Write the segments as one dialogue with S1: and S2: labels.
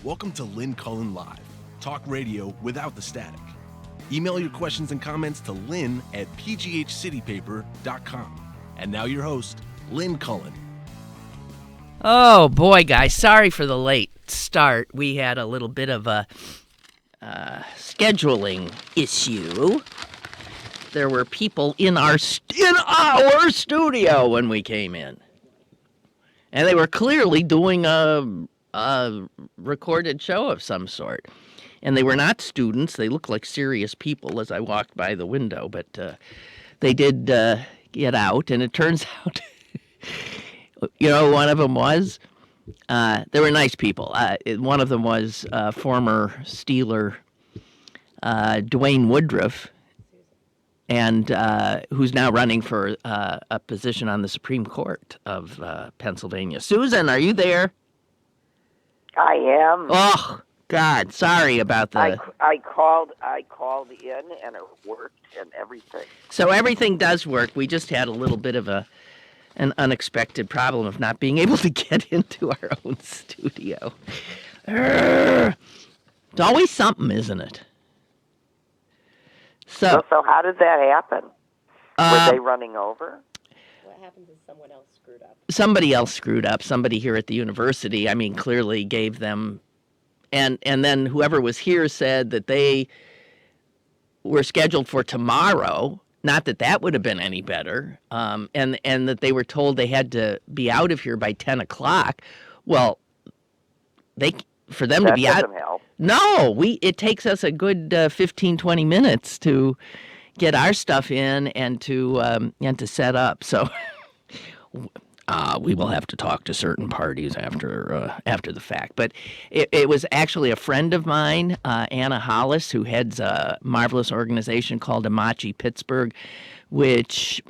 S1: Welcome to Lynn Cullen Live, talk radio without the static. Email your questions and comments to lynn@pghcitypaper.com. And now your host, Lynn Cullen.
S2: Oh, boy, guys. Sorry for the late start. We had a little bit of a scheduling issue. There were people in our studio when we came in. And they were clearly doing a recorded show of some sort. And they were not students. They looked like serious people as I walked by the window. But they did get out. And it turns out, one of them was, they were nice people. One of them was former Steeler Dwayne Woodruff, and who's now running for a position on the Supreme Court of Pennsylvania. Susan, are you there?
S3: I am.
S2: Oh, God, sorry about the...
S3: I called in and it worked and everything.
S2: So everything does work. We just had a little bit of an unexpected problem of not being able to get into our own studio. It's always something, isn't it?
S3: So how did that happen? Were they running over?
S4: What happens is someone else screwed up.
S2: Somebody else screwed up. Somebody here at the university, clearly gave them... And then whoever was here said that they were scheduled for tomorrow. Not that that would have been any better. And that they were told they had to be out of here by 10 o'clock. Well, for them to be out...
S3: That doesn't help.
S2: No, it takes us a good 15, 20 minutes to get our stuff in and to set up. So we will have to talk to certain parties after the fact. But it was actually a friend of mine, Anna Hollis, who heads a marvelous organization called Amachi Pittsburgh, which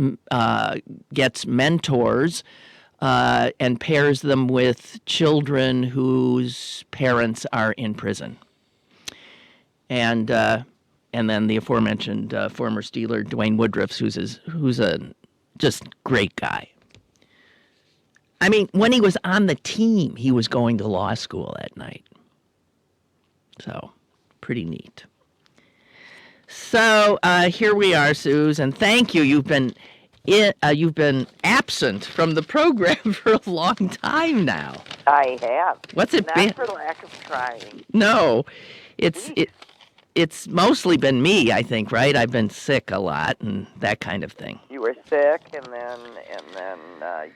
S2: gets mentors and pairs them with children whose parents are in prison. And then the aforementioned former Steeler Dwayne Woodruff, who's a just great guy. When he was on the team, he was going to law school that night. So, pretty neat. So, here we are, Suze, and thank you. You've been absent from the program for a long time now.
S3: I have.
S2: What's it been?
S3: Not for lack of trying.
S2: No, it's mostly been me, I think, right? I've been sick a lot and that kind of thing.
S3: You were sick, and then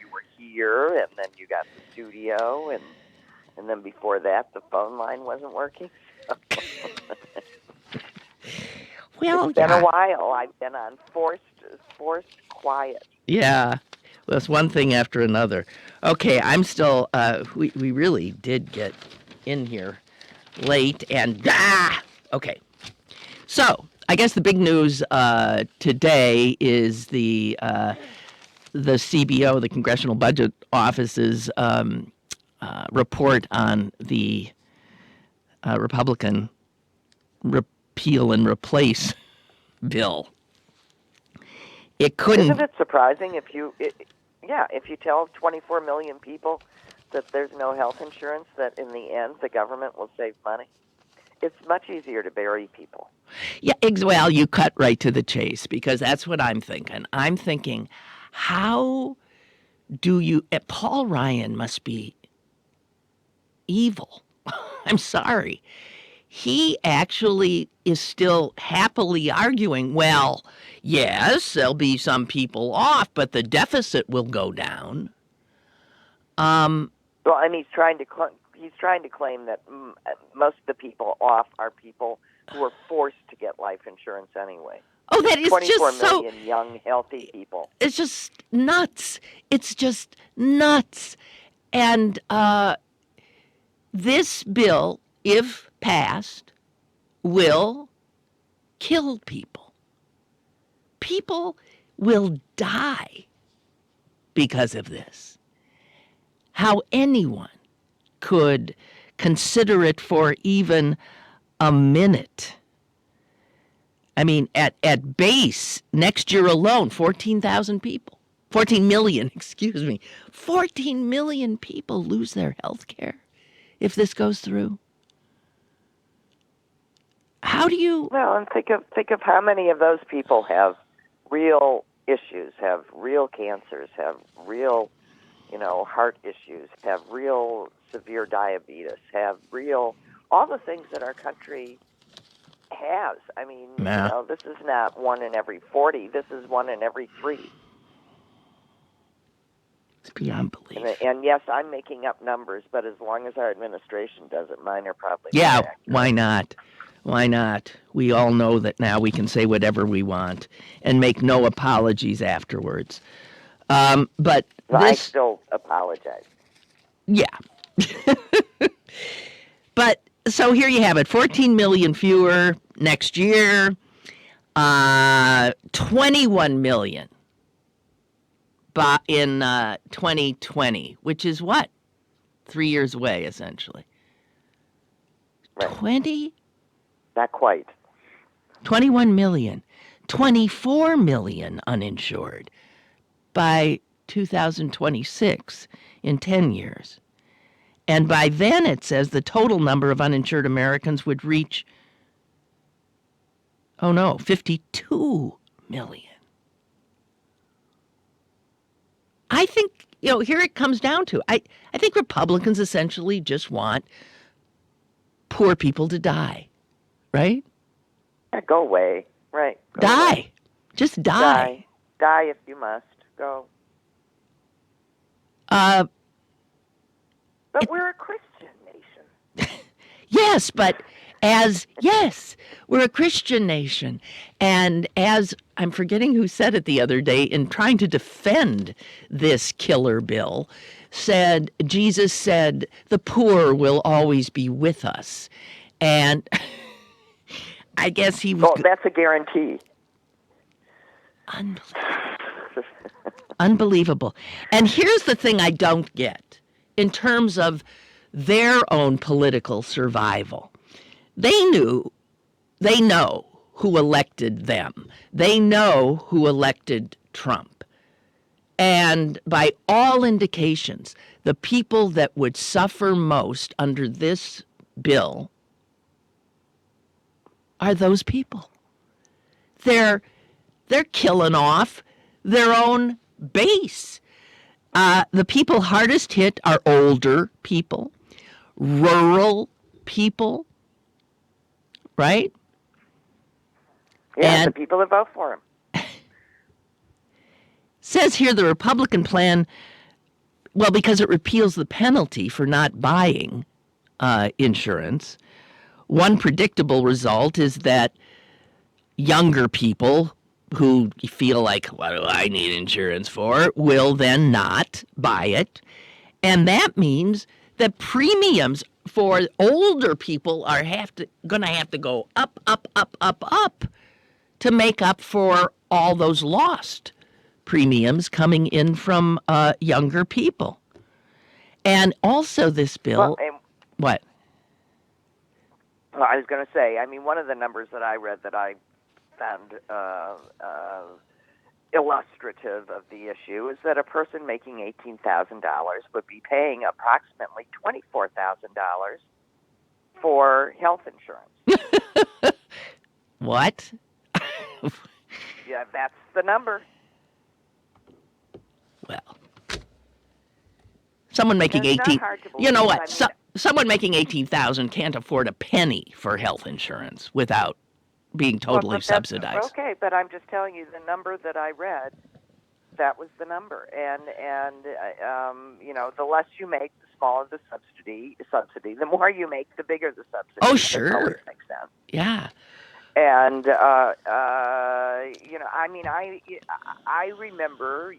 S3: you were here, and then you got the studio, and then before that, the phone line wasn't working.
S2: Well,
S3: it's been a while. I've been on forced quiet.
S2: Yeah, well, it's one thing after another. Okay, I'm still. We really did get in here late, and okay. So I guess the big news today is the CBO, the Congressional Budget Office's report on the Republican repeal and replace bill. It couldn't.
S3: Isn't it surprising if you tell 24 million people that there's no health insurance, that in the end the government will save money? It's much easier to bury people.
S2: Yeah, well, you cut right to the chase, because that's what I'm thinking. I'm thinking, how do you... Paul Ryan must be evil. I'm sorry. He actually is still happily arguing, well, yes, there'll be some people off, but the deficit will go down.
S3: Well, and he's trying to claim that most of the people off are people who are forced to get life insurance anyway.
S2: Oh, that is
S3: 24
S2: just so...
S3: million young, healthy people.
S2: It's just nuts. It's just nuts. And this bill, if passed, will kill people. People will die because of this. How anyone could consider it for even a minute. At base, next year alone, 14,000 people. 14 million, 14 million people lose their health care if this goes through. How do you?
S3: Well, and think of how many of those people have real issues, have real cancers, have real, heart issues, have real severe diabetes, have real all the things that our country has. I mean,
S2: Yeah.
S3: this is not 1 in every 40. This is 1 in every 3.
S2: It's beyond belief.
S3: And yes, I'm making up numbers, but as long as our administration does it, mine are probably more
S2: Yeah,
S3: accurate.
S2: why not? Why not? We all know that now we can say whatever we want and make no apologies afterwards. But
S3: I
S2: this,
S3: still apologize.
S2: yeah. But so here you have it: 14 million fewer next year, 21 million in 2020, which is what? 3 years away, essentially.
S3: Right. Not quite.
S2: 21 million, 24 million uninsured by 2026 in 10 years. And by then, it says the total number of uninsured Americans would reach, 52 million. I think, here it comes down to, I think Republicans essentially just want poor people to die, right?
S3: Yeah, go away. Right. Go
S2: Die.
S3: away.
S2: Just die.
S3: Die if you must. Go.
S2: Uh,
S3: But we're a Christian nation.
S2: Yes, but we're a Christian nation. And as I'm forgetting who said it the other day in trying to defend this killer bill, Jesus said, the poor will always be with us. And I guess he was...
S3: Oh, that's a guarantee.
S2: Unbelievable. And here's the thing I don't get in terms of their own political survival. They know who elected them. They know who elected Trump. And by all indications, the people that would suffer most under this bill are those people. They're killing off their own base. The people hardest hit are older people, rural people, right?
S3: Yeah,
S2: And
S3: the people that vote for him.
S2: Says here the Republican plan, well, because it repeals the penalty for not buying insurance. One predictable result is that younger people who feel like, what do I need insurance for, will then not buy it. And that means that premiums for older people are going to have to go up, up, up, up, up to make up for all those lost premiums coming in from younger people. And also this bill... What?
S3: Well, I was going to say, one of the numbers that I read that I found illustrative of the issue is that a person making $18,000 would be paying approximately $24,000 for health insurance.
S2: What?
S3: Yeah, that's the number.
S2: Well, someone making 18, you know what? Someone making 18,000 can't afford a penny for health insurance without being totally subsidized.
S3: Okay, but I'm just telling you the number that I read. That was the number, and the less you make, the smaller the subsidy. The more you make, the bigger the subsidy.
S2: Oh, sure.
S3: That always makes sense.
S2: Yeah.
S3: And I remember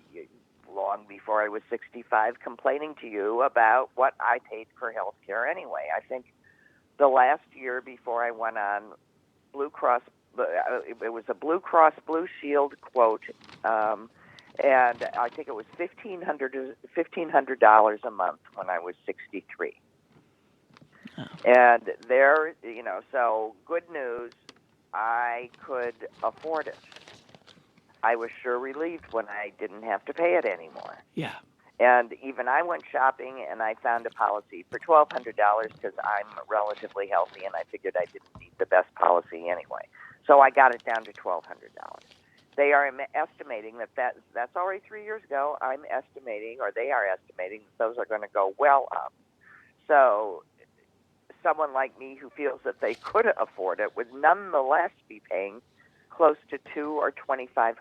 S3: long before I was 65 complaining to you about what I paid for health care anyway. I think the last year before I went on Blue Cross, it was a Blue Cross Blue Shield quote, and I think it was $1,500 a month when I was 63. Oh. And there, so good news, I could afford it. I was sure relieved when I didn't have to pay it anymore.
S2: Yeah.
S3: And even I went shopping and I found a policy for $1,200 because I'm relatively healthy and I figured I didn't need the best policy anyway. So I got it down to $1,200. They are estimating that's already 3 years ago. I'm estimating, or they are estimating, that those are going to go well up. So someone like me who feels that they could afford it would nonetheless be paying close to $200 or $2,500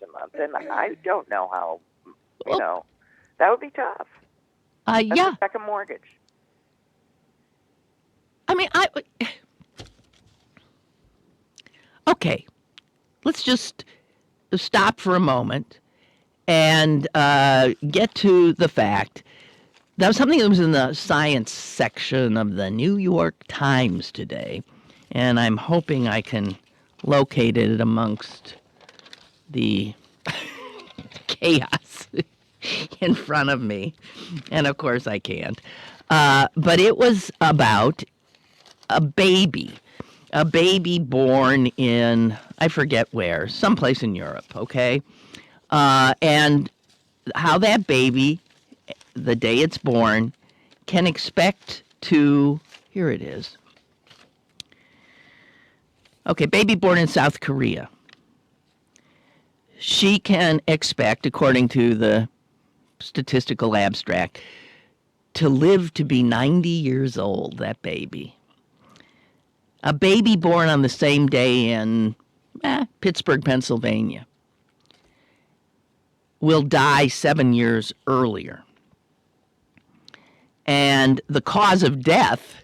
S3: a month, and I don't know how. That would be tough. That's
S2: Yeah.
S3: a second mortgage.
S2: I mean, okay. Let's just stop for a moment and get to the fact that was something that was in the science section of the New York Times today, and I'm hoping I can locate it amongst the chaos in front of me, and of course I can't. But it was about a baby born in, I forget where, someplace in Europe, okay? And how that baby, the day it's born, can expect to, here it is. Okay, baby born in South Korea. She can expect, according to the statistical abstract, to live to be 90 years old, that baby. A baby born on the same day in Pittsburgh, Pennsylvania, will die 7 years earlier. And the cause of death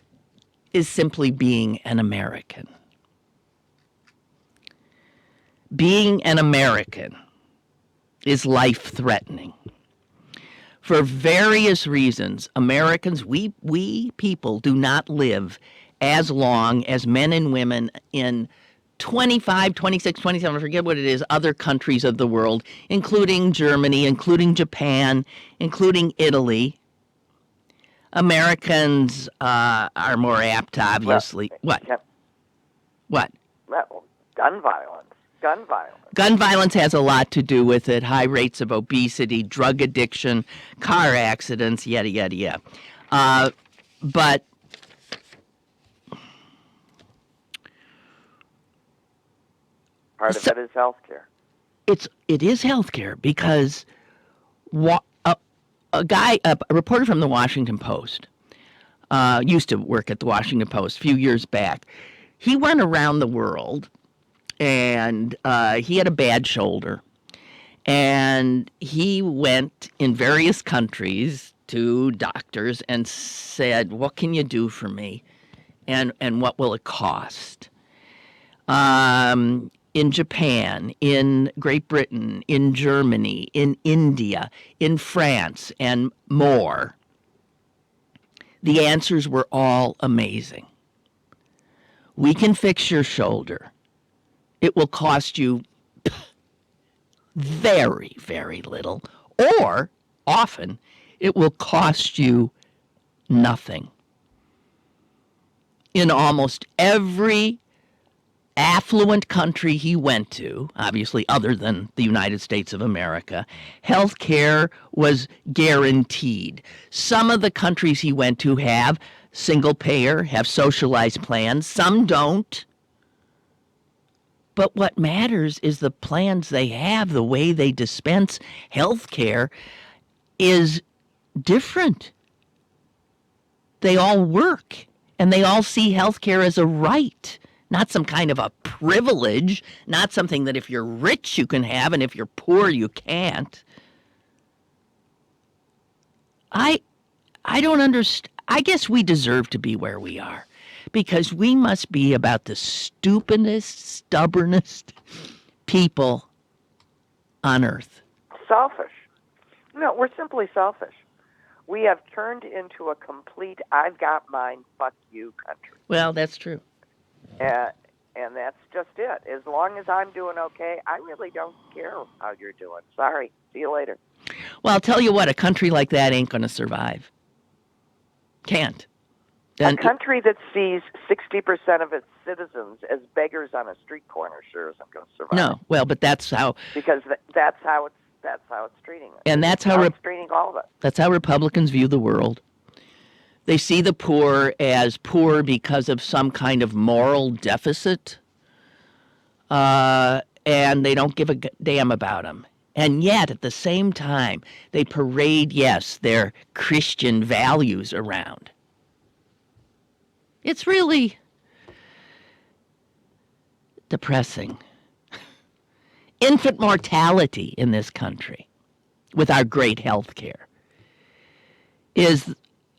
S2: is simply being an American. Being an American is life-threatening. For various reasons, Americans, we people do not live as long as men and women in 25, 26, 27, I forget what it is, other countries of the world, including Germany, including Japan, including Italy. Americans are more apt to obviously... What?
S3: Well, gun violence.
S2: Gun violence has a lot to do with it. High rates of obesity, drug addiction, car accidents, yada, yada, yada. But
S3: part of it is health care.
S2: It is health care because a reporter from the Washington Post, used to work at the Washington Post a few years back. He went around the world, and he had a bad shoulder. And he went in various countries to doctors and said, what can you do for me? And what will it cost? In Japan, in Great Britain, in Germany, in India, in France, and more, the answers were all amazing. We can fix your shoulder. It will cost you very, very little, or often it will cost you nothing. In almost every affluent country he went to, obviously other than the United States of America, health care was guaranteed. Some of the countries he went to have single payer, have socialized plans. Some don't. But what matters is the plans they have, the way they dispense health care is different. They all work, and they all see health care as a right, not some kind of a privilege, not something that if you're rich you can have and if you're poor you can't. I don't understand. I guess we deserve to be where we are because we must be about the stupidest, stubbornest people on earth.
S3: Selfish. No, we're simply selfish. We have turned into a complete I've got mine, fuck you country.
S2: Well, that's true.
S3: And that's just it. As long as I'm doing okay, I really don't care how you're doing. Sorry. See you later.
S2: Well, I'll tell you what, a country like that ain't going to survive. Can't.
S3: A country that sees 60% of its citizens as beggars on a street corner sure isn't going to survive.
S2: No, well, but that's how...
S3: Because that's how it's treating it.
S2: And that's how
S3: it's treating all of it.
S2: That's how Republicans view the world. They see the poor as poor because of some kind of moral deficit, and they don't give a damn about them. And yet, at the same time, they parade, yes, their Christian values around. It's really depressing. Infant mortality in this country, with our great health care, is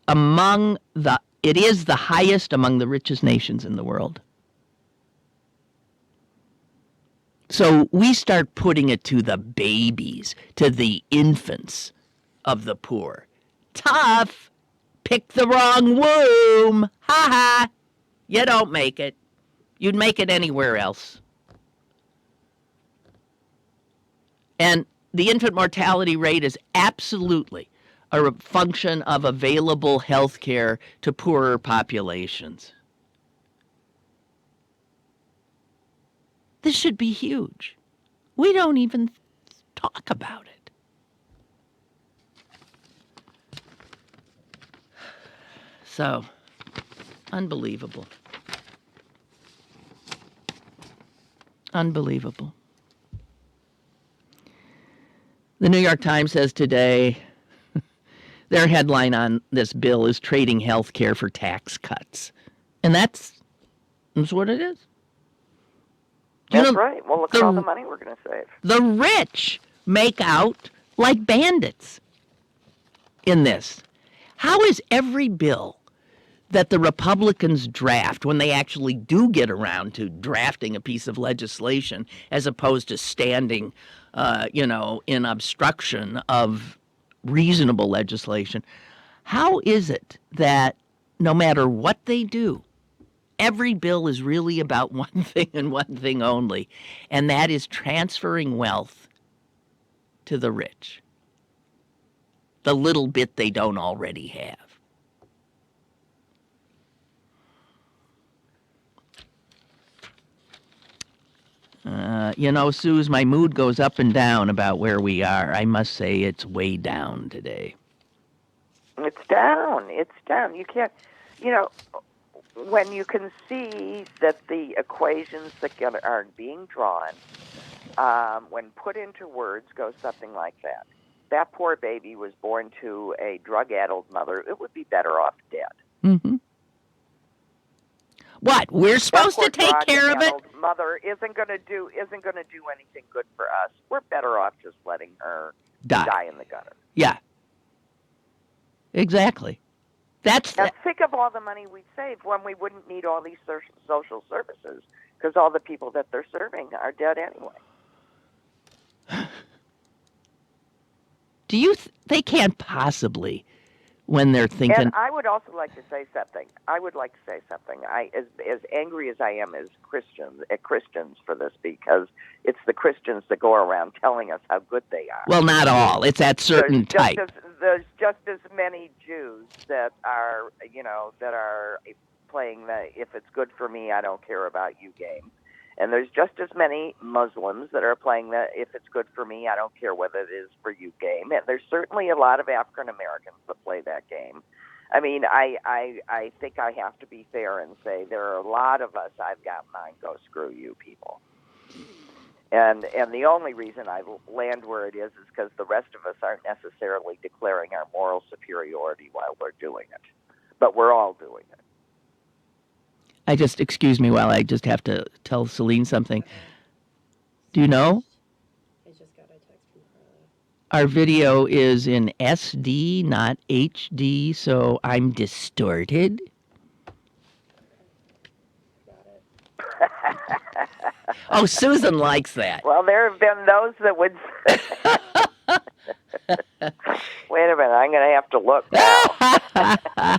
S2: it is the highest among the richest nations in the world. So we start putting it to the babies, to the infants of the poor. Tough. Pick the wrong womb. Ha ha. You don't make it. You'd make it anywhere else. And the infant mortality rate is absolutely a function of available health care to poorer populations. This should be huge. We don't even talk about it. So, unbelievable. Unbelievable. The New York Times says today their headline on this bill is trading health care for tax cuts. And that's what it is.
S3: That's right. Well, look at all the money we're going to save.
S2: The rich make out like bandits in this. How is every bill that the Republicans draft, when they actually do get around to drafting a piece of legislation, as opposed to standing, in obstruction of reasonable legislation, how is it that no matter what they do, every bill is really about one thing and one thing only, and that is transferring wealth to the rich, the little bit they don't already have? Suze, my mood goes up and down about where we are. I must say it's way down today.
S3: It's down. It's down. You can't, when you can see that the equations that are being drawn, when put into words, go something like that. That poor baby was born to a drug-addled mother. It would be better off dead.
S2: Mm-hmm. What? We're supposed to take care of it?
S3: Mother isn't going to do anything good for us. We're better off just letting her die in the gutter.
S2: Yeah. Exactly.
S3: Now think of all the money we'd save when we wouldn't need all these social services, because all the people that they're serving are dead anyway.
S2: Do you? They can't possibly, when they're thinking.
S3: And I would also like to say something. As angry as I am as Christians for this, because it's the Christians that go around telling us how good they are.
S2: Well, not all. It's that certain type.
S3: There's just as many Jews that are playing the "if it's good for me, I don't care about you" game. And there's just as many Muslims that are playing the "if it's good for me, I don't care whether it is for you" game. And there's certainly a lot of African Americans that play that game. I mean, I think I have to be fair and say there are a lot of us, I've got mine, go screw you people. And the only reason I land where it is because the rest of us aren't necessarily declaring our moral superiority while we're doing it. But we're all doing it.
S2: Excuse me while I just have to tell Celine something. Do you know?
S4: I just got a text from her.
S2: Our video is in SD, not HD, so I'm distorted.
S4: Got it.
S2: Oh, Susan likes that.
S3: Well, there have been those that would say, wait a minute, I'm going to have to look now.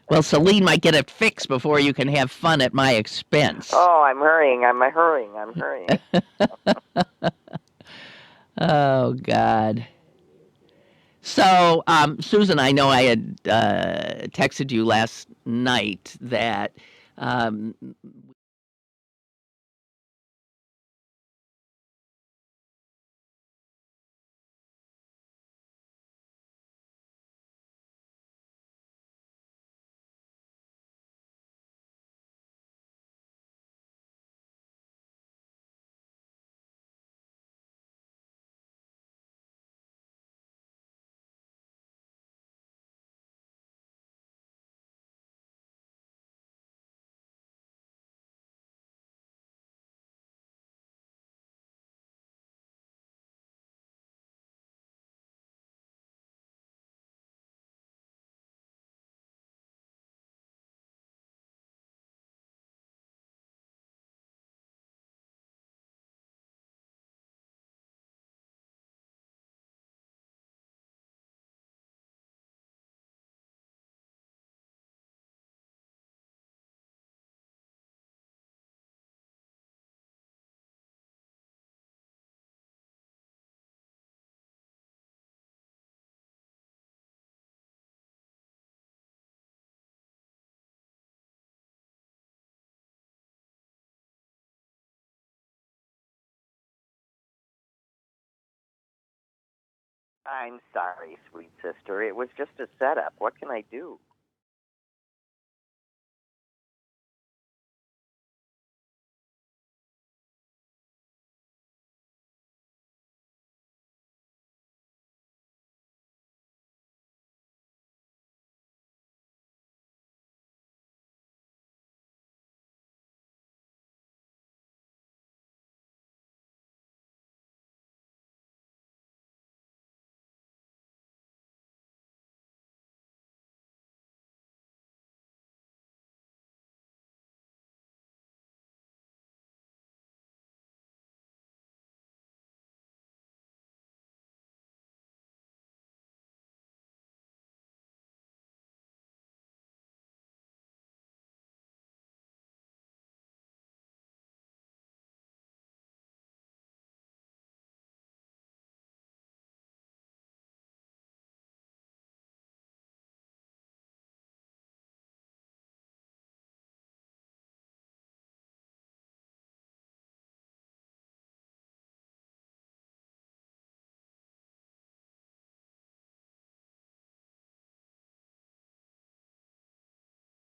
S2: Well, Celine might get it fixed before you can have fun at my expense.
S3: Oh, I'm hurrying.
S2: Oh, God. So, Susan, I know I had texted you last night that
S3: I'm sorry, sweet sister. It was just a setup. What can I do?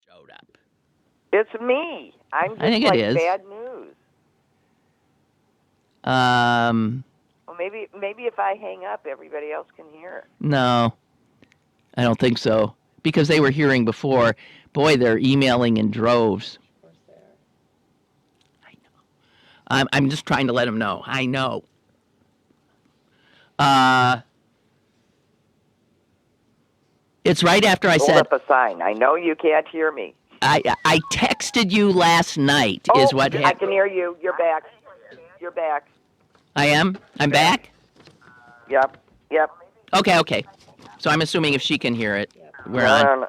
S2: Showed up.
S3: It's me. I'm just
S2: I think
S3: like
S2: it is.
S3: bad news. Well, maybe if I hang up, everybody else can hear.
S2: No, I don't think so. Because they were hearing before. Boy, they're emailing in droves.
S4: Of course they are.
S2: I know. I'm just trying to let them know. I know. It's right after I
S3: Hold
S2: said
S3: up a sign. I know you can't hear me.
S2: I texted you last night.
S3: Oh,
S2: Is what
S3: I can hear you. You're back. You're back.
S2: I am. I'm back.
S3: Yep.
S2: Okay. So I'm assuming if she can hear it,
S4: Yep.
S2: we're on.
S3: No.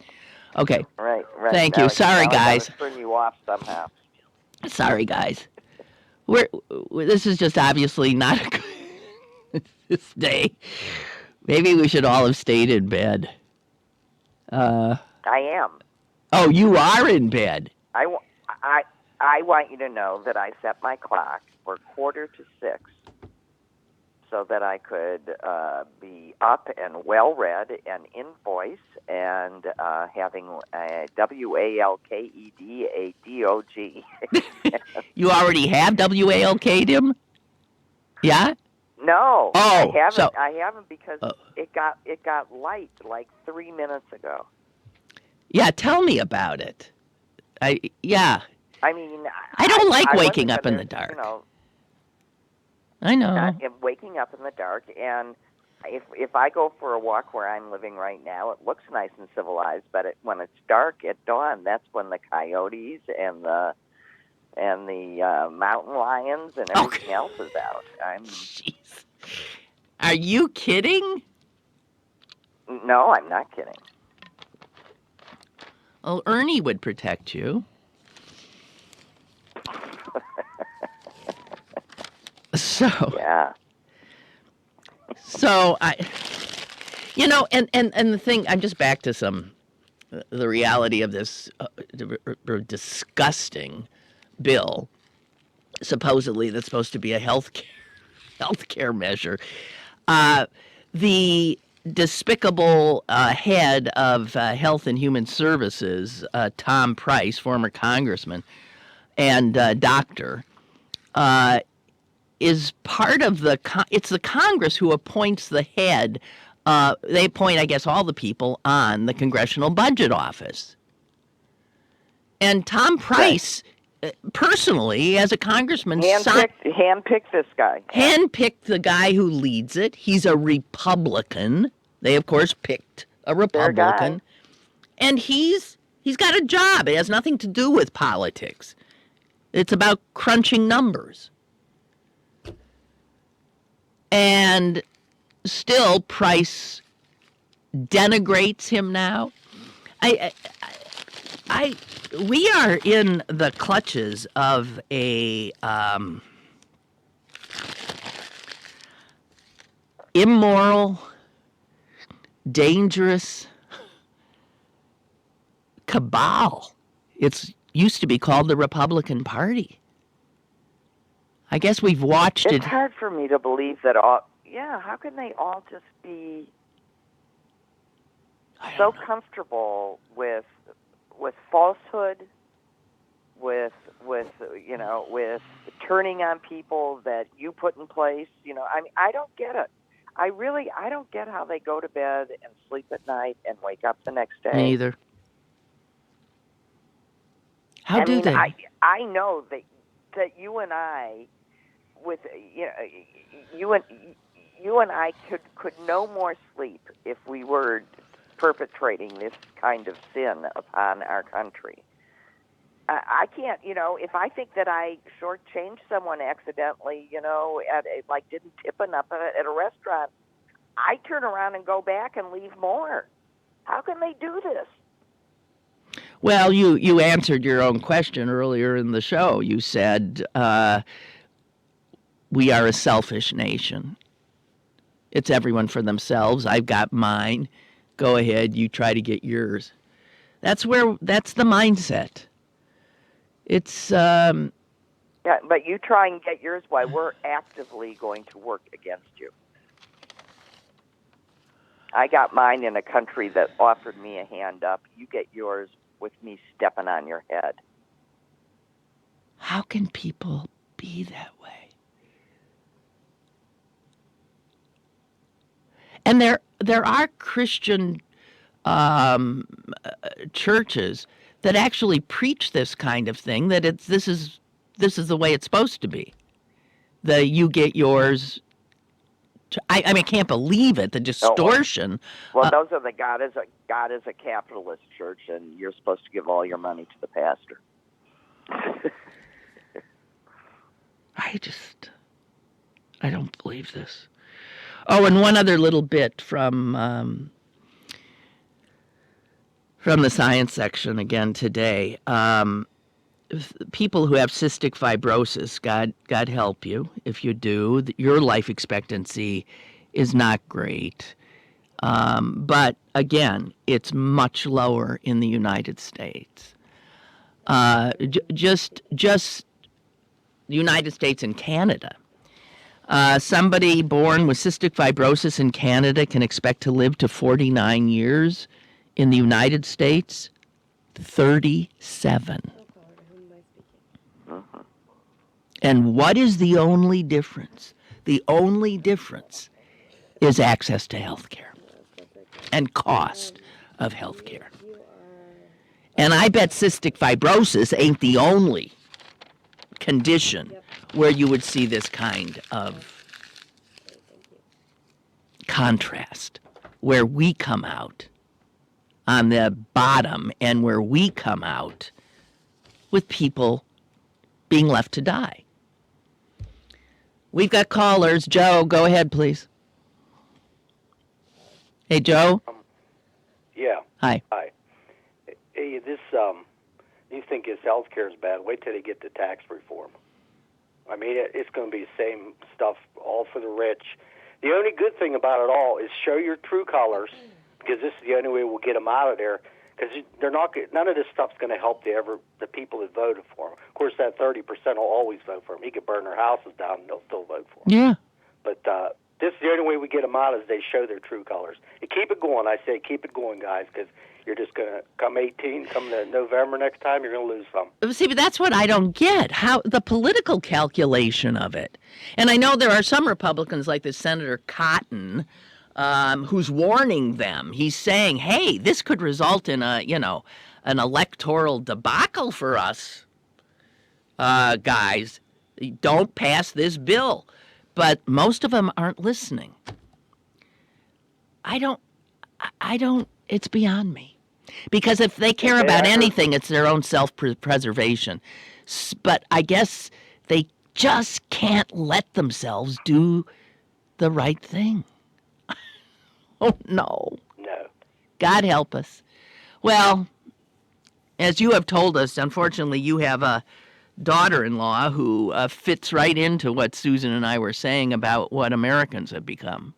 S2: Okay.
S3: Right.
S2: Thank
S3: Now
S2: you. Sorry,
S3: now
S2: guys.
S3: I gotta turn you off somehow.
S2: Sorry, guys. This is just obviously not a good this day. Maybe we should all have stayed in bed.
S3: I am.
S2: Oh, you are in bed.
S3: I want you to know that I set my clock for 5:45 so that I could be up and well read and in voice and having a WALKED
S2: You already have WALK'd him? Yeah?
S3: No,
S2: Oh,
S3: I haven't because it got light like 3 minutes ago.
S2: Yeah, tell me about it.
S3: I mean,
S2: I don't like waking
S3: wasn't
S2: up in
S3: gonna,
S2: the dark.
S3: You know,
S2: I know.
S3: I'm waking up in the dark, and if I go for a walk where I'm living right now, it looks nice and civilized. But when it's dark at dawn, that's when the coyotes and the mountain lions and everything else is out.
S2: Jeez. Are you kidding?
S3: No, I'm not kidding.
S2: Well, Ernie would protect you.
S3: Yeah.
S2: So and the thing, I'm just back to the reality of this disgusting bill, supposedly that's supposed to be a health care measure. The despicable head of Health and Human Services, Tom Price, former congressman and doctor, is part of it's the Congress who appoints the head. They appoint, I guess, all the people on the Congressional Budget Office. And Tom Price, personally, as a congressman,
S3: handpicked this guy.
S2: Handpicked the guy who leads it. He's a Republican. They, of course, picked a Republican. And he's got a job. It has nothing to do with politics. It's about crunching numbers. And still, Price denigrates him now. We are in the clutches of a immoral, dangerous cabal. It's used to be called the Republican Party. I guess we've watched it.
S3: It's hard for me to believe that how can they all just be
S2: I
S3: so
S2: don't know.
S3: comfortable with falsehood, with turning on people that you put in place? I mean, I don't get it. I don't get how they go to bed and sleep at night and wake up the next day.
S2: Me either. How do they?
S3: I know that you and I, with you and I could no more sleep if we were perpetrating this kind of sin upon our country. I can't, if I think that I shortchanged someone accidentally, didn't tip enough at a restaurant, I turn around and go back and leave more. How can they do this?
S2: Well, you answered your own question earlier in the show. You said we are a selfish nation. It's everyone for themselves. I've got mine. Go ahead, you try to get yours. That's the mindset. It's
S3: Yeah, but you try and get yours while we're actively going to work against you. I got mine in a country that offered me a hand up. You get yours with me stepping on your head.
S2: How can people be that way? And there are Christian churches that actually preach this kind of thing. That this is the way it's supposed to be. You get yours. I mean, I can't believe it. The distortion.
S3: Well, those are the God is a capitalist church, and you're supposed to give all your money to the pastor.
S2: I don't believe this. Oh, and one other little bit from the science section again today. People who have cystic fibrosis, God help you if you do. Your life expectancy is not great. But again, it's much lower in the United States. Just the United States and Canada. Somebody born with cystic fibrosis in Canada can expect to live to 49 years. In the United States, 37. And what is the only difference? The only difference is access to health care and cost of health care. And I bet cystic fibrosis ain't the only condition where you would see this kind of contrast, where we come out on the bottom and where we come out with people being left to die. We've got callers. Joe, go ahead, please. Hey, Joe.
S5: Yeah.
S2: Hi.
S5: Hi. Hey, this you think his health care is bad? Wait till they get to tax reform. I mean, it's going to be the same stuff, all for the rich. The only good thing about it all is show your true colors, because this is the only way we'll get them out of there. Because they're not. None of this stuff's going to help the people that voted for him. Of course, that 30% will always vote for him. He could burn their houses down, and they'll still vote for him.
S2: Yeah.
S5: But this is the only way we get them out, is they show their true colors. And keep it going. I say keep it going, guys, because you're just going to come to November next time, you're going to lose some.
S2: See, but that's what I don't get, how the political calculation of it. And I know there are some Republicans like this Senator Cotton, who's warning them. He's saying, hey, this could result in an electoral debacle for us, guys. Don't pass this bill. But most of them aren't listening. I don't, it's beyond me. Because if they care about anything, it's their own self-preservation. But I guess they just can't let themselves do the right thing. Oh, no.
S5: No.
S2: God help us. Well, as you have told us, unfortunately, you have a daughter-in-law who fits right into what Susan and I were saying about what Americans have become.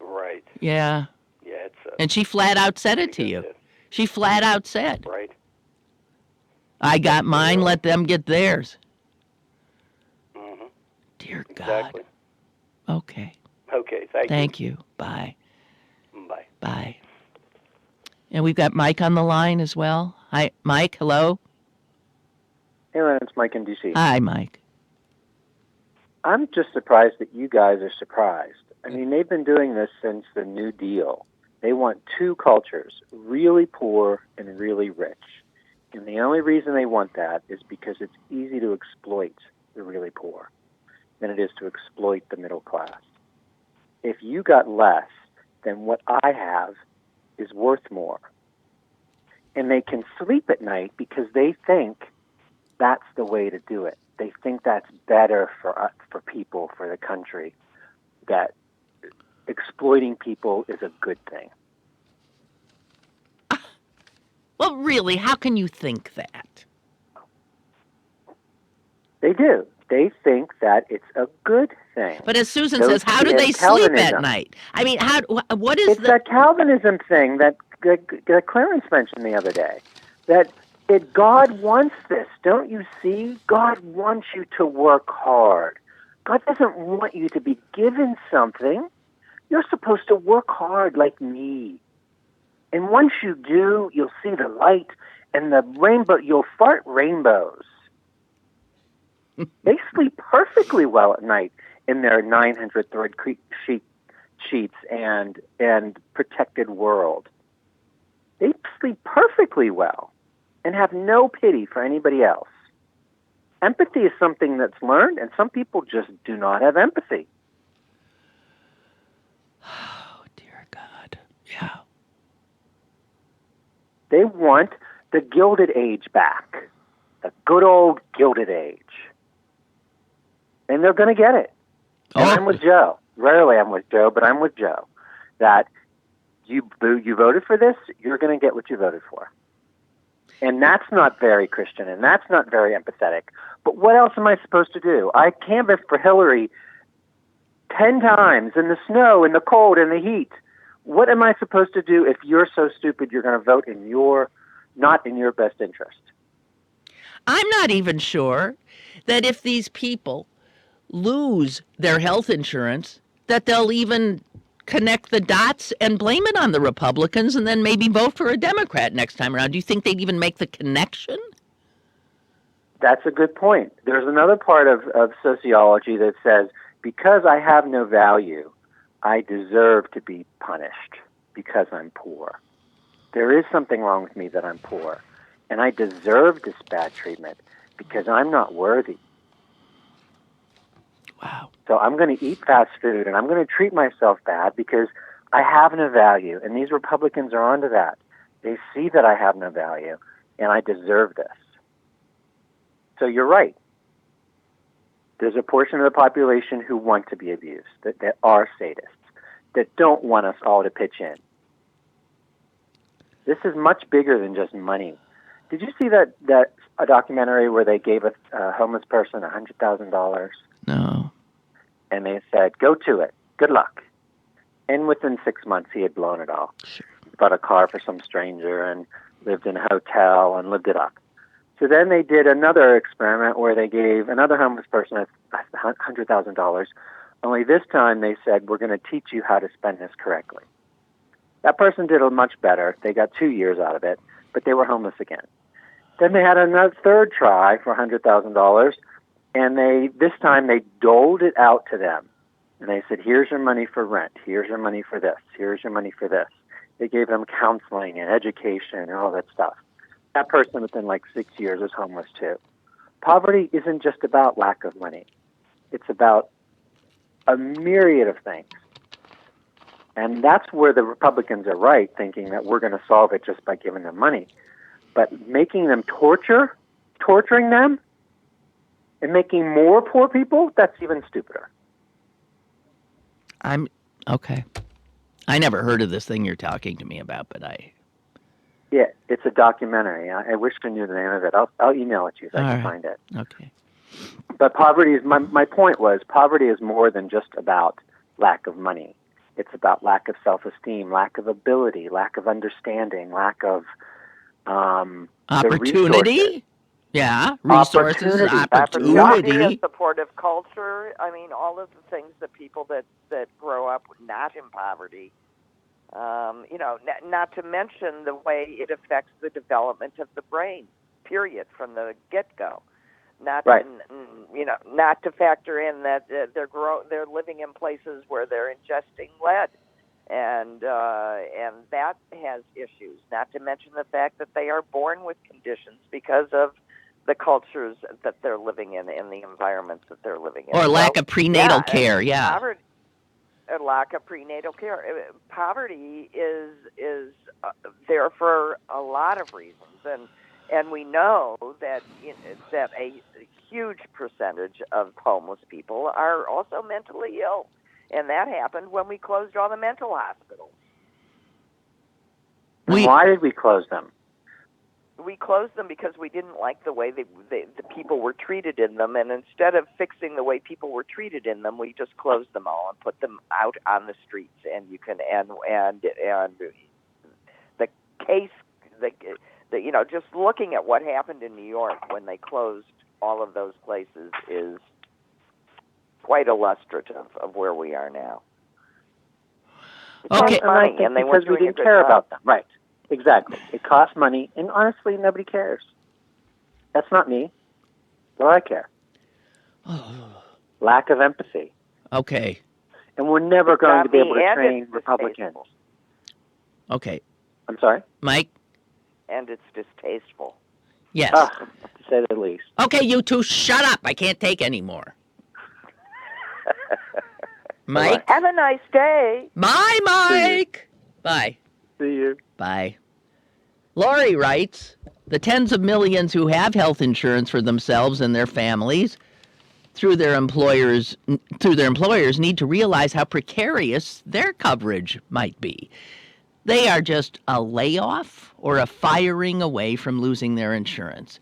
S5: Right.
S2: Yeah.
S5: Yeah, it's
S2: and she flat out said it to you. She flat out said,
S5: right.
S2: I got mine, let them get theirs.
S5: Mm-hmm.
S2: Dear God.
S5: Exactly.
S2: Okay.
S5: Okay,
S2: Thank you. Bye.
S5: you. Bye.
S2: Bye. And we've got Mike on the line as well. Hi, Mike. Hello.
S6: Hey, Lynn, it's Mike in D.C.
S2: Hi, Mike.
S6: I'm just surprised that you guys are surprised. I mean, they've been doing this since the New Deal. They want two cultures, really poor and really rich. And the only reason they want that is because it's easy to exploit the really poor than it is to exploit the middle class. If you got less, then what I have is worth more. And they can sleep at night because they think that's the way to do it. They think that's better for us, for people, for the country, that exploiting people is a good thing.
S2: Well, really, how can you think that?
S6: They do. They think that it's a good thing.
S2: But as Susan
S6: Those
S2: says, how do they
S6: is
S2: sleep at
S6: Calvinism.
S2: night? I mean, what is
S6: It's that Calvinism thing that Clarence mentioned the other day, that God wants this. Don't you see? God wants you to work hard. God doesn't want you to be given something. You're supposed to work hard like me. And once you do, you'll see the light and the rainbow. You'll fart rainbows. They sleep perfectly well at night in their 900 thread sheets and protected world. They sleep perfectly well and have no pity for anybody else. Empathy is something that's learned, and some people just do not have empathy.
S2: Oh, dear God. Yeah.
S6: They want the Gilded Age back, the good old Gilded Age. And they're going to get it. And I'm with Joe. Rarely I'm with Joe, but I'm with Joe. That you voted for this, you're going to get what you voted for. And that's not very Christian, and that's not very empathetic. But what else am I supposed to do? I canvassed for Hillary 10 times in the snow, in the cold, in the heat. What am I supposed to do if you're so stupid you're going to vote not in your best interest?
S2: I'm not even sure that if these people lose their health insurance, that they'll even connect the dots and blame it on the Republicans and then maybe vote for a Democrat next time around. Do you think they'd even make the connection?
S6: That's a good point. There's another part of sociology that says, because I have no value, I deserve to be punished because I'm poor. There is something wrong with me that I'm poor, and I deserve this bad treatment because I'm not worthy.
S2: Wow.
S6: So I'm going to eat fast food, and I'm going to treat myself bad because I have no value. And these Republicans are onto that. They see that I have no value, and I deserve this. So you're right. There's a portion of the population who want to be abused, that are sadists, that don't want us all to pitch in. This is much bigger than just money. Did you see that a documentary where they gave a homeless person $100,000?
S2: No.
S6: And they said, go to it. Good luck. And within 6 months, he had blown it all.
S2: Sure.
S6: Bought a car for some stranger and lived in a hotel and lived it up. So then they did another experiment where they gave another homeless person $100,000. Only this time they said, we're going to teach you how to spend this correctly. That person did much better. They got 2 years out of it, but they were homeless again. Then they had another third try for $100,000. And this time they doled it out to them. And they said, here's your money for rent. Here's your money for this. Here's your money for this. They gave them counseling and education and all that stuff. That person within 6 years was homeless too. Poverty isn't just about lack of money. It's about a myriad of things. And that's where the Republicans are right, thinking that we're going to solve it just by giving them money. But making them torturing them, and making more poor people, that's even stupider.
S2: Okay. I never heard of this thing you're talking to me about, but
S6: Yeah, it's a documentary. I wish I knew the name of it. I'll email it to you if I can find it.
S2: Okay.
S6: But poverty is, my point was, poverty is more than just about lack of money. It's about lack of self-esteem, lack of ability, lack of understanding, lack of
S2: opportunity? Yeah, resources,
S6: Opportunity.
S3: Opportunity, a
S2: opportunity.
S3: supportive culture. I mean, all of the things that people that grow up not in poverty. Not to mention the way it affects the development of the brain. Period, from the get-go.
S6: Right.
S3: Not to factor in that they're living in places where they're ingesting lead, and that has issues. Not to mention the fact that they are born with conditions because of the cultures that they're living in the environments that they're living in.
S2: Or lack of prenatal care, yeah.
S3: Poverty, a lack of prenatal care. Poverty is there for a lot of reasons, and we know that that a huge percentage of homeless people are also mentally ill, and that happened when we closed all the mental hospitals.
S6: And why did we close them?
S3: We closed them because we didn't like the way the people were treated in them, and instead of fixing the way people were treated in them, we just closed them all and put them out on the streets. And you can and the case, just looking at what happened in New York when they closed all of those places is quite illustrative of where we are now.
S2: Okay,
S3: money, and they
S6: because we didn't care about them, right? Exactly. It costs money, and honestly, nobody cares. That's not me. What do I care? Lack of empathy.
S2: Okay.
S6: And we're never going to be able to train Republicans.
S2: Okay.
S6: I'm sorry?
S2: Mike?
S3: And it's distasteful.
S2: Yes.
S6: To say the least.
S2: Okay, you two, shut up. I can't take any more. Mike?
S3: Have a nice day.
S2: Bye, Mike. Bye.
S6: See you.
S2: Bye. Lori writes, the tens of millions who have health insurance for themselves and their families through their employers need to realize how precarious their coverage might be. They are just a layoff or a firing away from losing their insurance.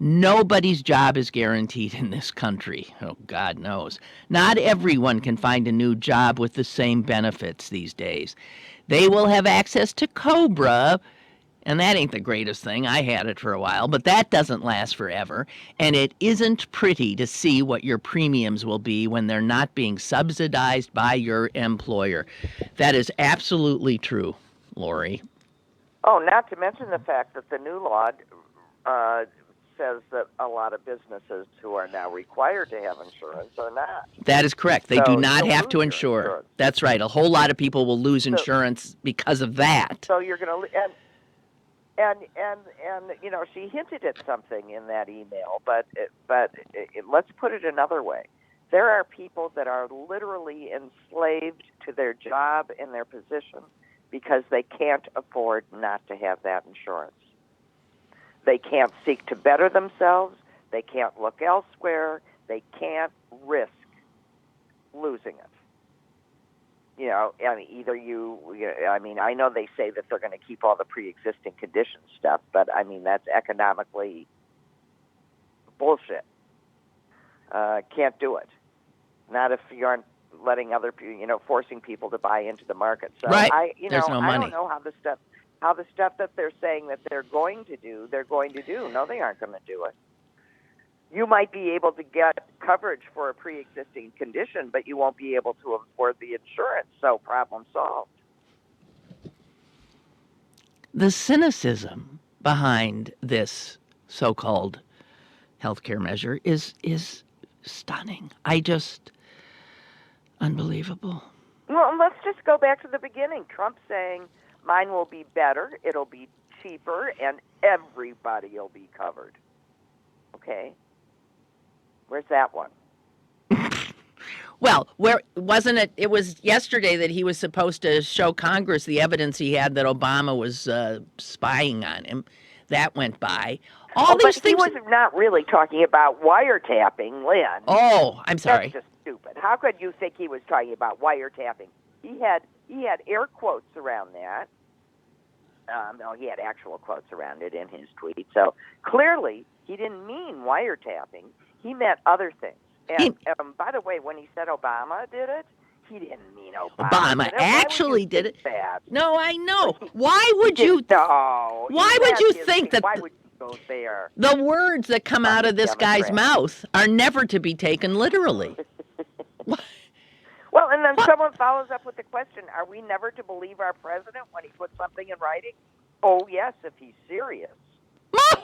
S2: Nobody's job is guaranteed in this country. Oh, God knows. Not everyone can find a new job with the same benefits these days. They will have access to COBRA, and that ain't the greatest thing. I had it for a while, but that doesn't last forever. And it isn't pretty to see what your premiums will be when they're not being subsidized by your employer. That is absolutely true, Lori.
S3: Oh, not to mention the fact that the new law says that a lot of businesses who are now required to have insurance are not.
S2: That is correct. They do not have to insure.
S3: Insurance.
S2: That's right. A whole lot of people will lose insurance because of that.
S3: So you're going to and she hinted at something in that email, but let's put it another way. There are people that are literally enslaved to their job and their position because they can't afford not to have that insurance. They can't seek to better themselves. They can't look elsewhere. They can't risk losing it. I know they say that they're going to keep all the pre-existing condition stuff, but that's economically bullshit. Can't do it. Not if you aren't letting other people, forcing people to buy into the market. So
S2: right.
S3: There's
S2: no money.
S3: I don't know how the stuff that they're saying that they're going to do. No, they aren't going to do it. You might be able to get coverage for a pre-existing condition, but you won't be able to afford the insurance, so problem solved.
S2: The cynicism behind this so-called healthcare measure is stunning. Unbelievable.
S3: Well, let's just go back to the beginning. Trump saying, mine will be better, it'll be cheaper, and everybody will be covered. Okay. Where's that one?
S2: Well, where wasn't it? It was yesterday that he was supposed to show Congress the evidence he had that Obama was spying on him. That went by.
S3: But he was not really talking about wiretapping, Lynn.
S2: Oh, I'm sorry.
S3: That's just stupid. How could you think he was talking about wiretapping? He had air quotes around that. No, he had actual quotes around it in his tweet. So clearly, he didn't mean wiretapping. He meant other things. And by the way, when he said Obama did it, he didn't mean Obama.
S2: Obama actually did it.
S3: That?
S2: No, I know. Why would you?
S3: No.
S2: Why would you think that?
S3: So they are.
S2: The words that come out of this guy's
S3: Democrat.
S2: mouth are never to be taken literally.
S3: Well, and then
S2: What?
S3: someone follows up with the question, are we never to believe our president when he puts something in writing? Oh, yes, if he's serious. That's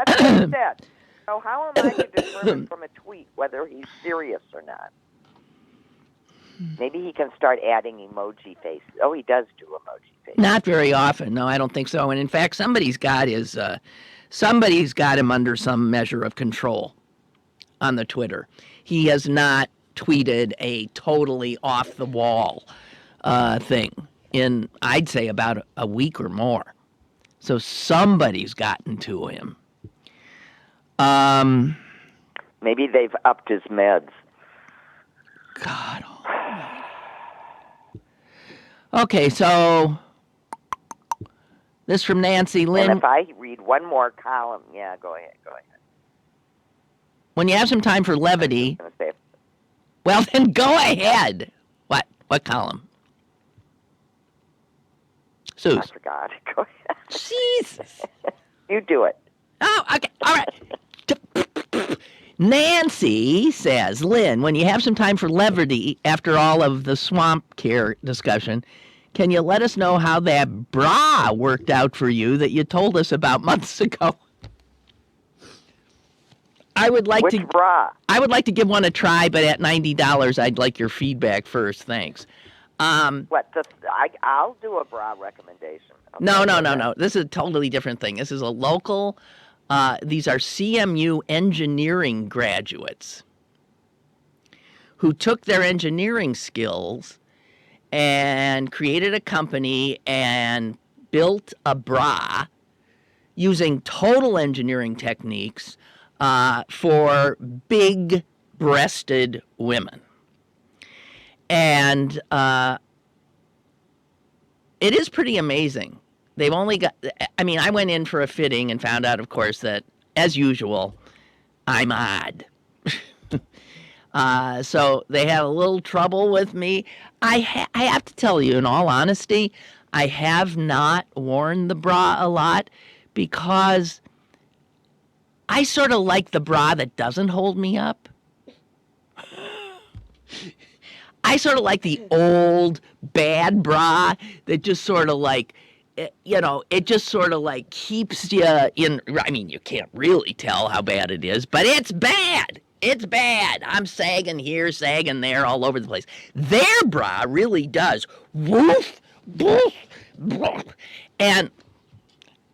S3: what he said. So how am I to determine from a tweet whether he's serious or not? Maybe he can start adding emoji faces. Oh, he does do emoji faces.
S2: Not very often. No, I don't think so. And in fact, somebody's got him under some measure of control on the Twitter. He has not tweeted a totally off the wall thing in, I'd say, about a week or more. So somebody's gotten to him.
S3: Maybe they've upped his meds.
S2: God almighty. Okay, so this from Nancy Lynn.
S3: And if I read one more column, yeah, go ahead.
S2: When you have some time for levity,
S3: I was gonna say,
S2: well, then go ahead. What column?
S3: I
S2: Suze.
S3: forgot. Go ahead.
S2: Jesus.
S3: You do it.
S2: Oh, okay. All right. Nancy says, Lynn, when you have some time for levity after all of the swamp care discussion, can you let us know how that bra worked out for you that you told us about months ago? I would like
S3: Which bra?
S2: I would like to give one a try, but at $90, I'd like your feedback first. Thanks.
S3: I'll do a bra recommendation. Okay.
S2: No. This is a totally different thing. This is a local. These are CMU engineering graduates who took their engineering skills and created a company and built a bra using total engineering techniques for big-breasted women. And it is pretty amazing. They've only got, I went in for a fitting and found out, of course, that, as usual, I'm odd. So they had a little trouble with me. I have to tell you, in all honesty, I have not worn the bra a lot because I sort of like the bra that doesn't hold me up. I sort of like the old bad bra that just sort of like, it just sort of like keeps you in. I mean, you can't really tell how bad it is, but it's bad. It's bad. I'm sagging here, sagging there, all over the place. Their bra really does. Woof, woof, woof. And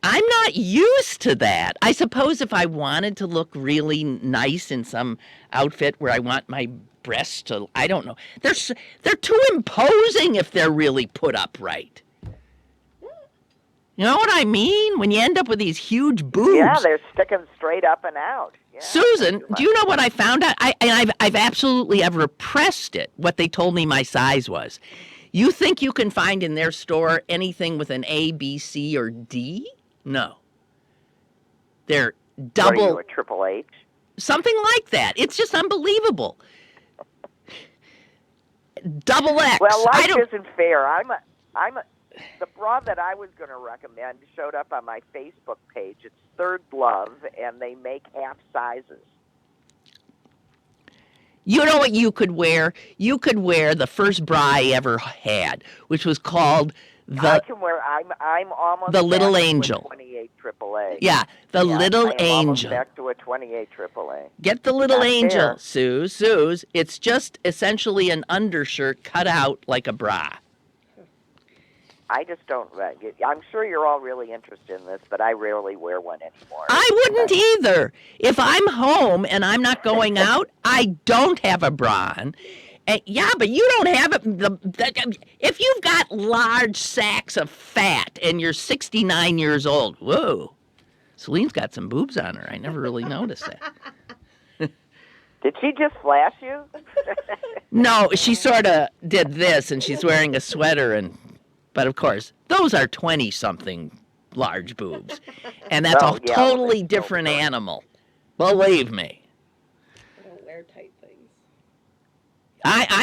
S2: I'm not used to that. I suppose if I wanted to look really nice in some outfit where I want my breasts to, I don't know. They're too imposing if they're really put up right. You know what I mean? When you end up with these huge boobs.
S3: Yeah, they're sticking straight up and out. Yeah,
S2: Susan, do you know what I found out? I've absolutely repressed it, what they told me my size was. You think you can find in their store anything with an A, B, C, or D? No. They're double.
S3: Are you a Triple H?
S2: Something like that. It's just unbelievable. Double X.
S3: Well, life isn't fair. The bra that I was going to recommend showed up on my Facebook page. It's Third Love, and they make half sizes.
S2: You know what you could wear? You could wear the first bra I ever had, which was called
S3: I can wear. I'm almost
S2: the Little
S3: back
S2: Angel.
S3: To a 28 AAA.
S2: Yeah, the Little
S3: I am
S2: Angel.
S3: Almost back to a 28 AAA.
S2: Get the Little
S3: Not
S2: Angel,
S3: fair.
S2: Suze. It's just essentially an undershirt cut out like a bra.
S3: I just don't. I'm sure you're all really interested in this, but I rarely wear one anymore.
S2: I wouldn't either. If I'm home and I'm not going out, I don't have a bra on. Yeah, but you don't have it. If you've got large sacks of fat and you're 69 years old, whoa. Celine's got some boobs on her. I never really noticed that.
S3: Did she just flash you?
S2: No, she sort of did this, and she's wearing a sweater, but of course, those are 20-something large boobs, and that's
S3: Oh,
S2: a
S3: yeah,
S2: totally
S3: well,
S2: different animal. Believe me.
S4: I don't wear tight things.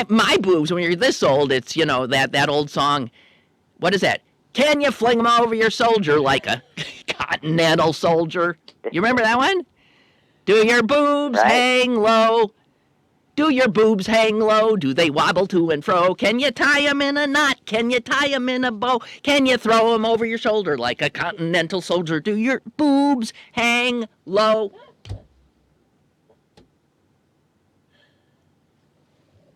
S2: My boobs, when you're this old, it's, that old song. What is that? Can you fling them over your shoulder like a continental soldier? You remember that one? Do your boobs
S3: Right.
S2: hang low? Do your boobs hang low? Do they wobble to and fro? Can you tie 'em in a knot? Can you tie 'em in a bow? Can you throw 'em over your shoulder like a continental soldier? Do your boobs hang low?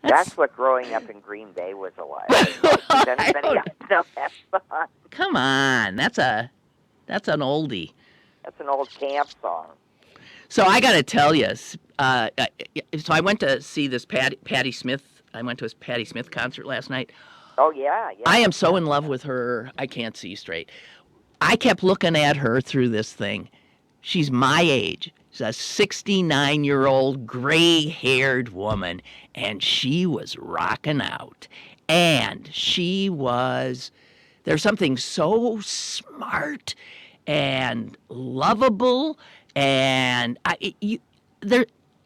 S3: That's what growing up in Green Bay was like. Does anybody else know that song?
S2: Come on, that's an oldie.
S3: That's an old camp song.
S2: So I got to tell you, so I went to see this Patti Smith. I went to a Patti Smith concert last night.
S3: Oh, yeah.
S2: I am so in love with her, I can't see straight. I kept looking at her through this thing. She's my age. She's a 69-year-old gray-haired woman, and she was rocking out. And there's something so smart and lovable. And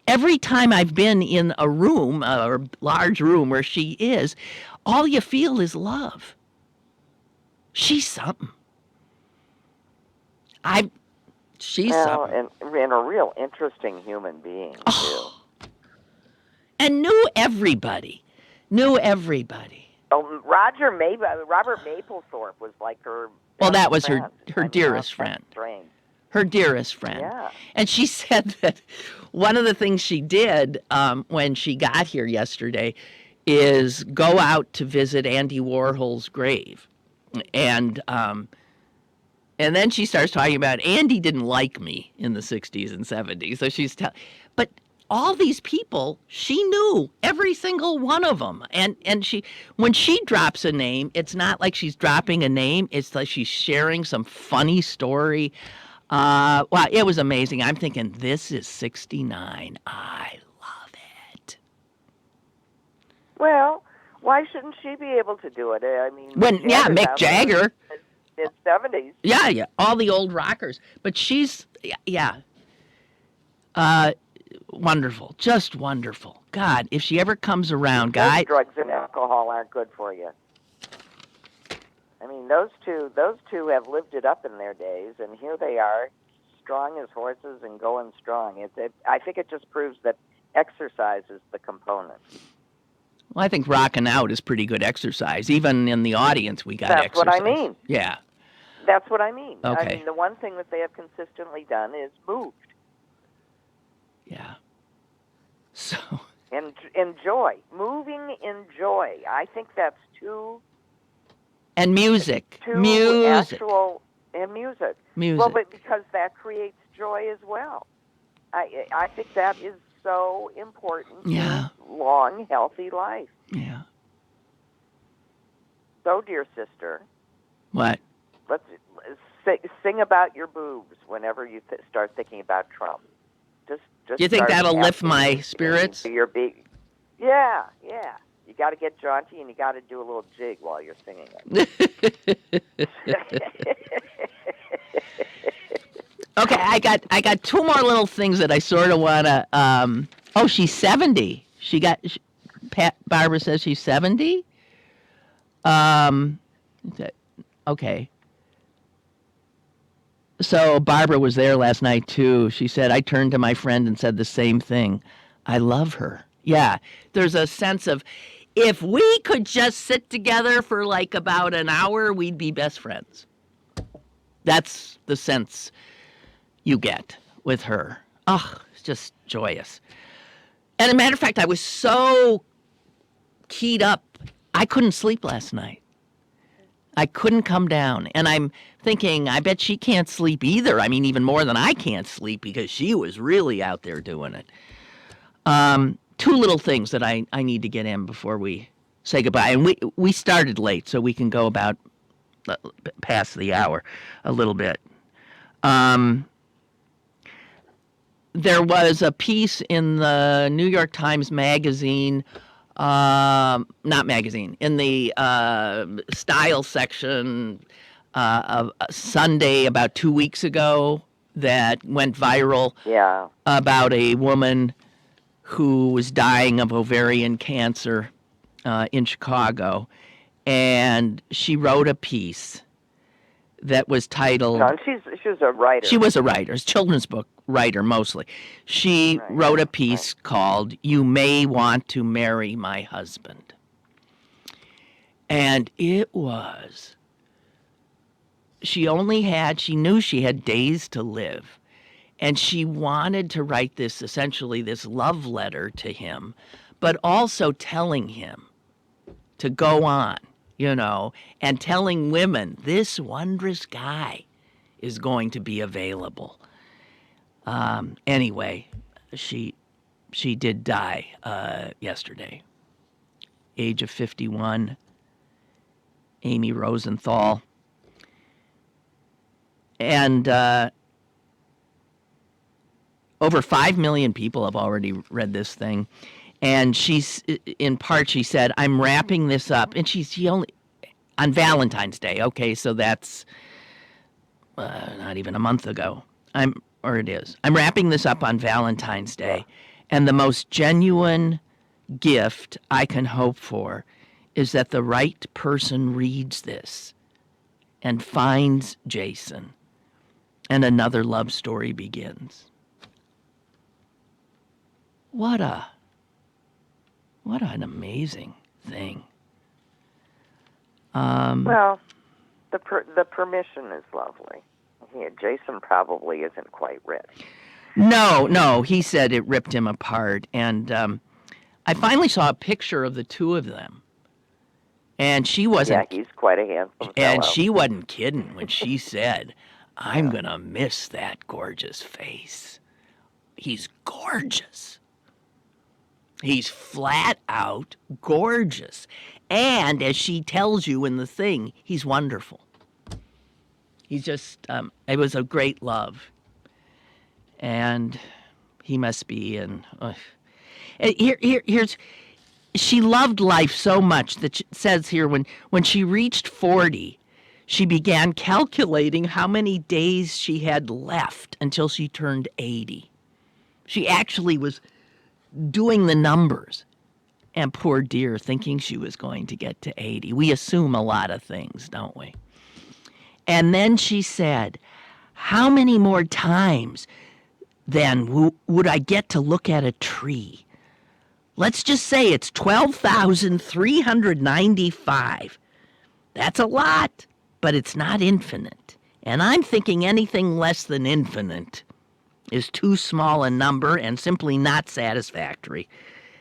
S2: every time I've been in a room, a large room where she is, all you feel is love. She's something. She's something.
S3: And a real interesting human being, too.
S2: And knew everybody.
S3: Oh, Robert Mapplethorpe was like her.
S2: Well, that was
S3: friend.
S2: her dearest friend.
S3: Strange.
S2: Her dearest friend.
S3: Yeah.
S2: And she said that one of the things she did when she got here yesterday is go out to visit Andy Warhol's grave. And then she starts talking about Andy didn't like me in the 60s and 70s. So but all these people, she knew every single one of them. And when she drops a name, it's not like she's dropping a name. It's like she's sharing some funny story. Wow, it was amazing. I'm thinking, this is 69. I love it.
S3: Well, why shouldn't she be able to do it? I mean,
S2: Mick Jagger.
S3: In his 70s.
S2: Yeah, all the old rockers. But she's, wonderful, just wonderful. God, if she ever comes around, guy.
S3: Drugs and alcohol aren't good for you. I mean, those two have lived it up in their days, and here they are, strong as horses and going strong. I think it just proves that exercise is the component.
S2: Well, I think rocking out is pretty good exercise. Even in the audience, we got exercise.
S3: That's what I mean.
S2: Yeah.
S3: That's what I mean.
S2: Okay.
S3: I mean, the one thing that they have consistently done is moved.
S2: Yeah. So.
S3: And enjoy. Moving in joy. I think that's two.
S2: And music.
S3: Music. And music.
S2: Music.
S3: Well, but because that creates joy as well. I think that is so important
S2: Yeah.
S3: in long, healthy life.
S2: Yeah.
S3: So, dear sister.
S2: What?
S3: Let's sing about your boobs whenever you start thinking about Trump. Just
S2: Do you think that'll lift my spirits?
S3: Your big, yeah. You got to get jaunty and you got to do a little jig while you're singing it.
S2: Okay, I got two more little things that I sort of want to. She's 70. Barbara says she's 70. Okay. So Barbara was there last night too. She said, I turned to my friend and said the same thing. I love her. Yeah, there's a sense of, if we could just sit together for like about an hour, we'd be best friends. That's the sense you get with her. Oh, it's just joyous. And as a matter of fact, I was so keyed up, I couldn't sleep last night. I couldn't come down. And I'm thinking, I bet she can't sleep either. I mean, even more than I can't sleep, because she was really out there doing it. Two little things that I need to get in before we say goodbye. And we started late, so we can go about past the hour a little bit. There was a piece in the New York Times Magazine, in the style section of Sunday about 2 weeks ago that went viral.
S3: Yeah.
S2: About a woman who was dying of ovarian cancer in Chicago. And she wrote a piece that was titled...
S3: No, she was a writer.
S2: She was a writer, children's book writer mostly. She wrote a piece called "You May Want to Marry My Husband." And it was... She knew she had days to live. And she wanted to write this, essentially this love letter to him, but also telling him to go on, and telling women this wondrous guy is going to be available. Anyway, she did die yesterday, age of 51. Amy Rosenthal. And over 5 million people have already read this thing. And she said, I'm wrapping this up. And she only, on Valentine's Day. Okay, so that's not even a month ago. I'm wrapping this up on Valentine's Day. And the most genuine gift I can hope for is that the right person reads this and finds Jason, and another love story begins. What an amazing thing.
S3: Well, the permission is lovely. Jason probably isn't quite rich.
S2: No, he said it ripped him apart. And I finally saw a picture of the two of them. And she wasn't...
S3: Yeah, he's quite a handsome
S2: And
S3: fellow.
S2: she wasn't kidding when she said, I'm going to miss that gorgeous face. He's gorgeous. He's flat out gorgeous. And as she tells you in the thing, he's wonderful. He's just, it was a great love. And he must be in... Here's... She loved life so much that it says here when she reached 40, she began calculating how many days she had left until she turned 80. She actually was doing the numbers. And poor dear, thinking she was going to get to 80. We assume a lot of things, don't we? And then she said, how many more times then would I get to look at a tree? Let's just say it's 12,395. That's a lot, but it's not infinite. And I'm thinking anything less than infinite is too small a number and simply not satisfactory.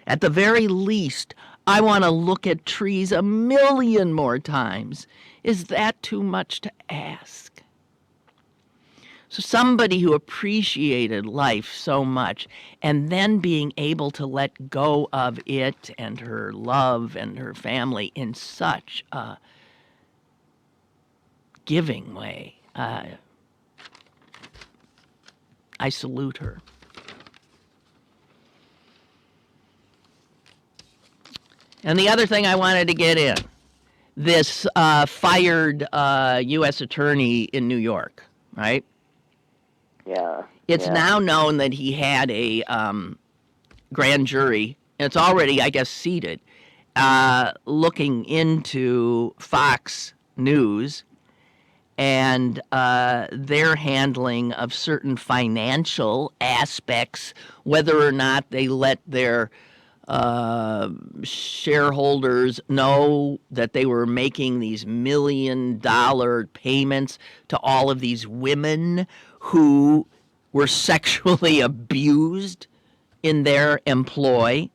S2: At the very least, I want to look at trees 1,000,000 more times. Is that too much to ask? So somebody who appreciated life so much and then being able to let go of it and her love and her family in such a giving way, I salute her. And the other thing I wanted to get in, this fired U.S. attorney in New York, right?
S3: Yeah.
S2: It's now known that he had a grand jury. It's already, I guess, seated, looking into Fox News and their handling of certain financial aspects, whether or not they let their shareholders know that they were making these $1 million payments to all of these women who were sexually abused in their employ.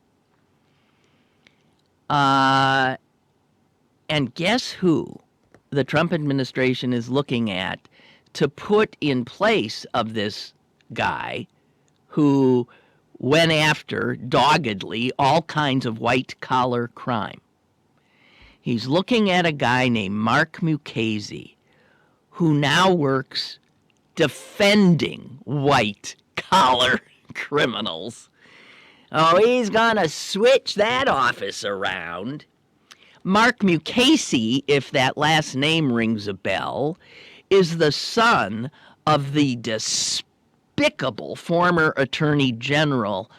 S2: And guess who the Trump administration is looking at to put in place of this guy who went after, doggedly, all kinds of white-collar crime. He's looking at a guy named Mark Mukasey, who now works defending white-collar criminals. Oh, he's going to switch that office around. Mark Mukasey, if that last name rings a bell, is the son of the despicable former Attorney General,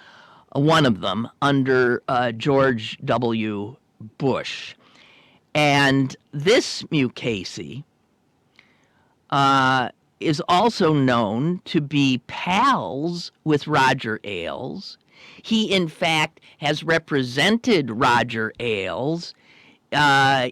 S2: one of them, under George W. Bush. And this Mukasey is also known to be pals with Roger Ailes. He, in fact, has represented Roger Ailes when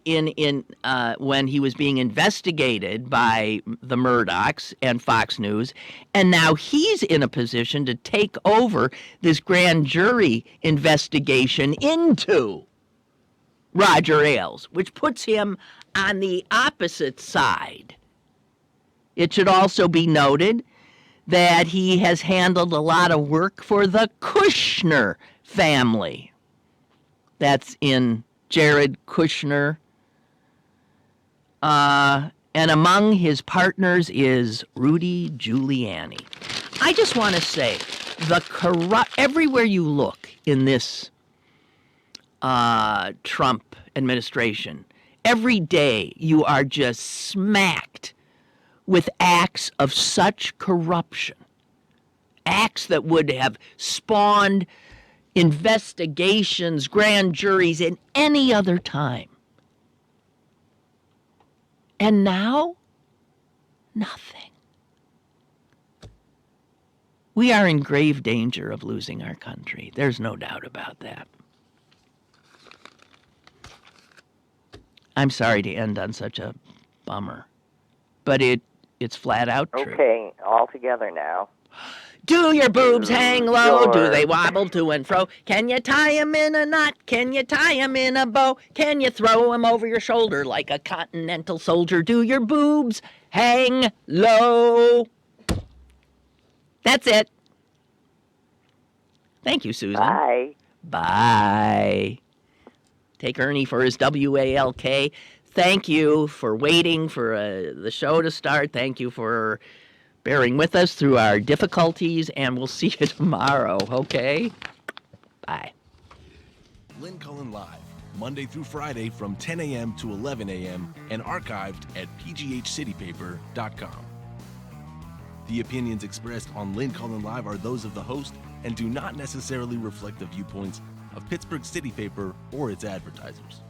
S2: he was being investigated by the Murdochs and Fox News, and now he's in a position to take over this grand jury investigation into Roger Ailes, which puts him on the opposite side. It should also be noted that he has handled a lot of work for the Kushner family. That's in Jared Kushner. And among his partners is Rudy Giuliani. I just want to say, everywhere you look in this Trump administration, every day you are just smacked with acts of such corruption, acts that would have spawned investigations, grand juries in any other time. And now, nothing. We are in grave danger of losing our country. There's no doubt about that. I'm sorry to end on such a bummer, but it's flat out true.
S3: Okay, all together now.
S2: Do your boobs hang low? Do
S3: Sure.
S2: they wobble to and fro? Can you tie 'em in a knot? Can you tie 'em in a bow? Can you throw 'em over your shoulder like a continental soldier? Do your boobs hang low? That's it. Thank you, Susan.
S3: Bye.
S2: Bye. Take Ernie for his WALK. Thank you for waiting for the show to start. Thank you for bearing with us through our difficulties, and we'll see you tomorrow, okay? Bye.
S1: Lynn Cullen Live, Monday through Friday from 10 a.m. to 11 a.m. and archived at pghcitypaper.com. The opinions expressed on Lynn Cullen Live are those of the host and do not necessarily reflect the viewpoints of Pittsburgh City Paper or its advertisers.